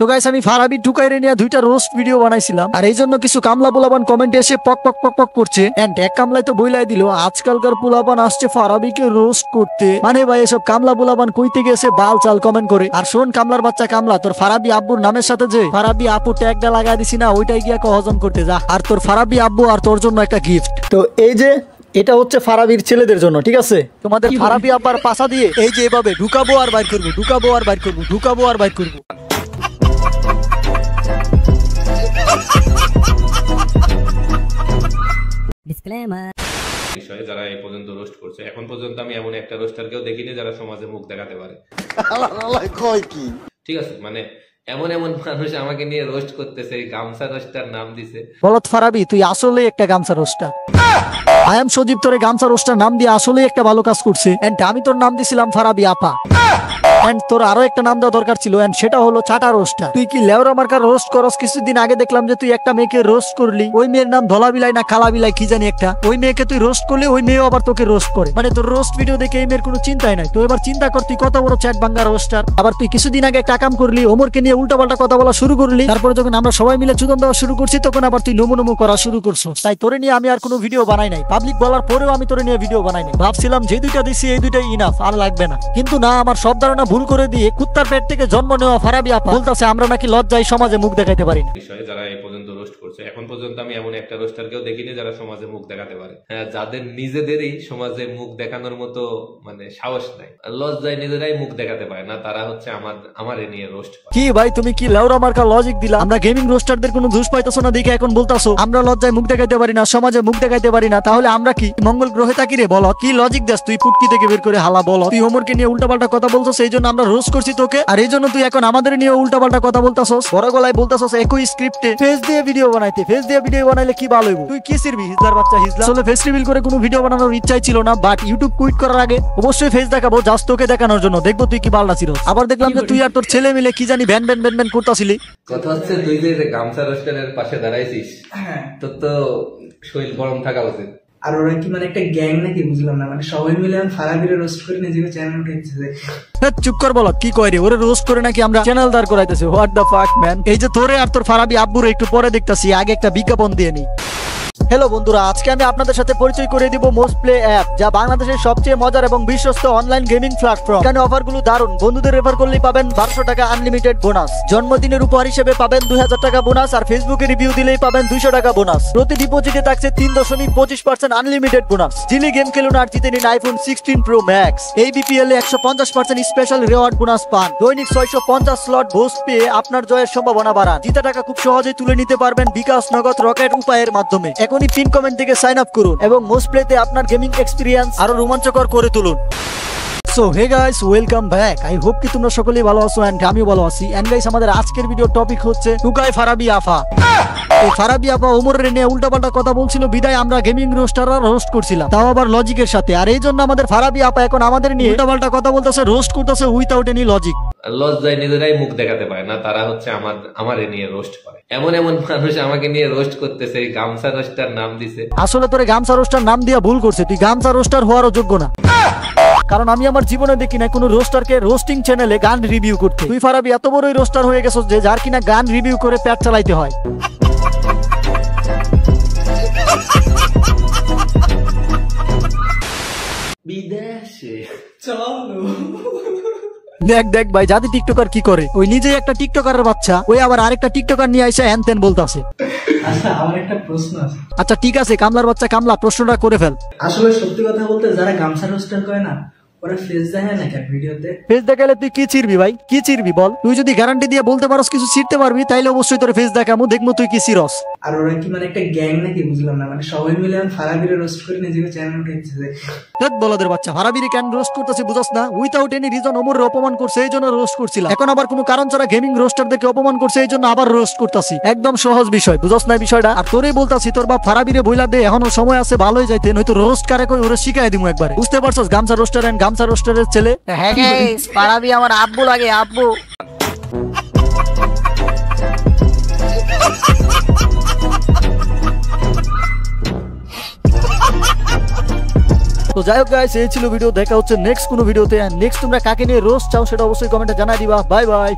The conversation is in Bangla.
তো গাইস আমি ফারাবি টুকাইরে নিয়ে দুইটা রোস্ট ভিডিও বানাইছিলাম, আর এই জন্য কিছু কামলা পোলাপান কমেন্টে এসে পক পক পক পক করছে। এন্ড এক কামলাই তো বইলাই দিল আজকালকার পোলাপান আসছে ফারাবিকে রোস্ট করতে। মানে ভাই এসব কামলা পোলাপান কইতে গেছে বাল চাল কমেন্ট করে। আর শোন কামলার বাচ্চা কামলা, তোর ফারাবি আব্বুর নামের সাথে যে ফারাবি আপু ট্যাগটা লাগাই দিছি না, ওইটাই গিয়া হজম করতে যা। আর তোর ফারাবি আব্বু আর তোর জন্য একটা গিফট। তো এই যে এটা হচ্ছে ফারাবির ছেলেদের জন্য, ঠিক আছে? তোমাদের ফারাবি আব্বার পাশা দিয়ে এই যে এভাবে ঢুকাবো আর বাইর করবো, ঢুকাবো আর বাইর করবো, ঢুকাবো আর বাইর করবো। বিষয়ে যারা এই পর্যন্ত রোস্ট করছে, এখন পর্যন্ত আমি এমন একটা রোস্টারকেও দেখিনি যারা সমাজে মুখ দেখাতে পারে। ঠিক আছে, মানে এমন এমন মানুষ আমাকে নিয়ে রোস্ট করতেছে, এই গামছা রোস্টার নাম দিছে। বলত ফারাবি তুই আসলে একটা গামছা রোস্টার। আই এম সজীব তোরে গামছা রোস্টার নাম দিয়ে আসলে একটা ভালো কাজ করছে। এন্ড আমি তোর নাম দিছিলাম ফারাবি আপা। এন্ড তোর আরো একটা নাম দেওয়া দরকার ছিল, এন্ড সেটা হলো চাটা রোস্টার। তুই কি লেওরা মার্কা রোস্ট করস? কিছুদিন আগে দেখলাম যে তুই একটা মেয়েকে রোস্ট করলি, ওই মেয়ের নাম ধলা বিলাই না খালা বিলাই কি জানি একটা। ওই মেয়েকে তুই রোস্ট করলে ওই মেয়েও আবার তোকে রোস্ট করে। মানে তোর রোস্ট ভিডিও দেখে এই মেয়ের কোনো চিন্তাই নাই। তো এবার চিন্তা কর তুই কত বড় চ্যাট বাঙ্গা রোস্টার। আবার তুই কিছুদিন আগে একটা কাম করলি, ওমরকে নিয়ে উল্টাপাল্টা কথা বলা শুরু করলি। তারপরে যখন আমরা সবাই মিলে চুদন দেওয়া শুরু করছি তখন আবার তুই নমু নমু করা শুরু করছো। তাই তোরে নিয়ে আমি আর কোনো ভিডিও বানাই নাই। পাবলিক বলার পরেও আমি তোরে নিয়ে ভিডিও বানাই নাই। ভাবছিলাম যে দুইটা দিছি এই দুইটাই ইনাফ, আর লাগবে না। কিন্তু না, আমার সব ধারণা ভুল করে দিয়ে কুত্তার পেট থেকে জন্ম নেওয়া ফারাবি আপা বলতেছে আমরা নাকি লজ্জায় সমাজে মুখ দেখাইতে পারি না। বিষয়ে যারা এই পর্যন্ত রোস্ট করছে, এখন পর্যন্ত আমি এমন একটা রোস্টারকেও দেখিনি যারা সমাজে মুখ দেখাতে পারে। হ্যাঁ, যাদের নিজেদেরই সমাজে মুখ দেখানোর মতো মানে সাহস নাই, লজ্জায় নিজেরাই মুখ দেখাতে পারে না, তারা হচ্ছে আমার নিয়ে রোস্ট করে। কি ভাই তুমি কি লেওরা মার্কা লজিক দিলা? আমরা গেমিং রোস্টারদের কোনো দোষ পাইতেছো না দেখে এখন বলতাছো আমরা লজ্জায় মুখ দেখাইতে পারি না, সমাজে মুখ দেখাইতে পারি না। তাহলে আমরা কি মঙ্গল গ্রহে থাকি রে? বল কি লজিক দেস তুই? পুটকি থেকে বের করে হালা বল। তুই হোমওয়ার্কে নিয়ে উল্টাপাল্টা কথা বলছো, সেই জন্য আমরা রোস্ট করছি তোকে। আর এই জন্য তুই এখন আমাদের নিয়ে উল্টাপাল্টা কথা বলতাছস, বড় গলায় বলতাছস একই স্ক্রিপ্টে ফেস দিয়ে ভিডিও বানাইতে। ফেস দিয়ে ভিডিও বানাইলে কি ভালো হইব? তুই কি সিরবি হিজলার বাচ্চা হিজলা? আসলে ফেস রিভিল করে কোনো ভিডিও বানানোর ইচ্ছাই ছিল না, বাট ইউটিউব কুইট করার আগে অবশ্যই ফেস দেখাবো, জাস্ট তোকে দেখানোর জন্য। দেখবো তুই কি বালটা ছিরস। আবার দেখলাম যে তুই আর তোর ছেলে মিলে কি জানি ভ্যান ভ্যান ভ্যান ভ্যান করতাছিলি। কথা হচ্ছে তুই যে গামছা রোস্টারের পাশে দাঁড়াইছিস, তোর তো শরীর গরম থাকা উচিত। আর ওরা কি মানে একটা গ্যাং নাকি বুঝলাম না, মানে সবাই মিলে ফারাবিরে রোস্ট করে নিজেকে চ্যানেল উঠাইতেছে। চুপ কর বল, কি কয় রে? ওরে রোস্ট করে নাকি আমরা চ্যানেল দাঁড় করাইতেছি? What the fuck man. এই যে তোরে আর তোর ফারাবি আব্বুরে একটু পরে দেখতাছি, আগে একটা বিজ্ঞাপন দিয়ে নি। হ্যালো বন্ধুরা, আজকে আমি আপনাদের সাথে পরিচয় করে দিব মোস্ট প্লে অ্যাপ, যা বাংলাদেশের সবচেয়ে মজার এবং বিশ্বস্ত অনলাইন গেমিং প্ল্যাটফর্ম। এখানে অফারগুলো দারুণ। বন্ধুদের রেফার করলেই পাবেন 1200 টাকা আনলিমিটেড বোনাস। জন্মদিনের উপহার হিসেবে পাবেন 2000 টাকা বোনাস। আর ফেসবুকে রিভিউ দিলেই পাবেন 200 টাকা বোনাস। প্রতি ডিপোজিটে থাকছে 3.25% আনলিমিটেড বোনাস। জিলি গেম খেলুন আর জিতে নিন আইফোন 16 প্রো ম্যাক্স। এই বিপিএল এ 150% স্পেশাল রিওয়ার্ড বোনাস পান। দৈনিক 650 স্লট বুস্ট পেয়ে আপনার জয়ের সম্ভাবনা বাড়ান। জিতা টাকা খুব সহজেই তুলে নিতে পারবেন বিকাশ, নগদ, রকেট উপায়ের মাধ্যমে। এখনই পিন কমেন্ট থেকে সাইন আপ করুন এবং মোস্ট প্লেতে আপনার গেমিং এক্সপেরিয়েন্স আরো রোমাঞ্চকর করে তুলুন। So hey guys, welcome back. I hope কি তোমরা সকলেই ভালো আছো এন্ড আমিও ভালো আছি। এন্ড গাইস আমাদের আজকের ভিডিও টপিক হচ্ছে টুকাই ফারাবি আফা। এই ফারাবি আপা ওমরের নিয়ে উল্টাপাল্টা কথা বলছিল, বিদায় আমরা গেমিং রোস্টাররা রোস্ট করছিলাম, তাও আবার লজিকের সাথে। আর এই জন্য আমাদের ফারাবি আপা এখন আমাদের নিয়ে উল্টাপাল্টা কথা বলতেছে, রোস্ট করতেছে উইথাউট এনি লজিক। লজ্জায় নিজেরাই মুখ দেখাতে পারে না, তারা হচ্ছে আমার নিয়ে রোস্ট করে। এমন এমন মানুষ আমাকে নিয়ে রোস্ট করতেছে, গামছা রোস্টার নাম দিছে। আসলে তোরে গামছা রোস্টার নাম দিয়া ভুল করছে, তুই গামছা রোস্টার হওয়ারও যোগ্য না। কারণ আমি আমার জীবনে দেখি না কোনো রোস্টারকে রোস্টিং চ্যানেলে গান রিভিউ করতে। তুই ফারাবি এত বড়ই রোস্টার হয়ে গেছস যে যার কিনা গান রিভিউ করে পেট চালাইতে হয়। বিদেশে চলো। দেখ দেখ ভাই, জাতি টিকটকার কি করে, ওই নিজেই একটা টিকটকারের বাচ্চা, ওই আবার আরেকটা টিকটকার নিয়ে আইসা হ্যান ত্যান বলতাছে। আচ্ছা আমার একটা প্রশ্ন আছে। আচ্ছা ঠিক আছে, কামলার বাচ্চা কামলা, প্রশ্নটা করে ফেল। আসলে সত্যি কথা বলতে যারা গামছা রোস্টার করে না, ওরা ফেস দেখায় না কেন ভিডিওতে? ফেস দেখালে তুই কি চিরবি ভাই? কি চিরবি বল? তুই যদি গ্যারান্টি দিয়ে বলতে পারস কিছু চিরতে পারবি, তাইলে অবশ্যই তোর ফেস দেখামু, দেখবো তুই কি চিরস। আর ওরা কি মানে একটা গ্যাং নাকি বুঝলাম না, মানে সবাই মিলে ফারাবিরে রোস্ট করে নিজেকে চ্যানেল উঠাইতেছে। দেখ বলদের বাচ্চা, ফারাবিরে কেন রোস্ট করতেছে বুঝাস না? উইথাউট এনি রিজন ওমরের অপমান করছে, এই জন্য রোস্ট করছিলাম। এখন আবার কোনো কারণ ছাড়া গেমিং রোস্টারদেরকে অপমান করছে, এই জন্য আবার রোস্ট করতেছি। একদম সহজ বিষয়, বুঝাস না বিষয়টা? আর তোরেই বলতাছি তোর বাপ ফারাবিরে বইলা দে, এখনো সময় আছে ভালোই যাইতে, নয়তো রোস্ট কারে কই ওরে শিখাই দিমু একবারে। বুঝতে পারছস? গামছা রোস্টার এন্ড গামছা রোস্টারের ছেলে। হ্যাঁ গাইস, ফারাবি আমার আব্বু লাগে, আব্বু। তো যাই হোক গাইস, এই ছিল ভিডিও। দেখা হচ্ছে নেক্সট কোনো ভিডিওতে। নেক্সট তোমরা কাকে নিয়ে রোস্ট চাও সেটা অবশ্যই কমেন্টে জানাই দিবা। Bye bye.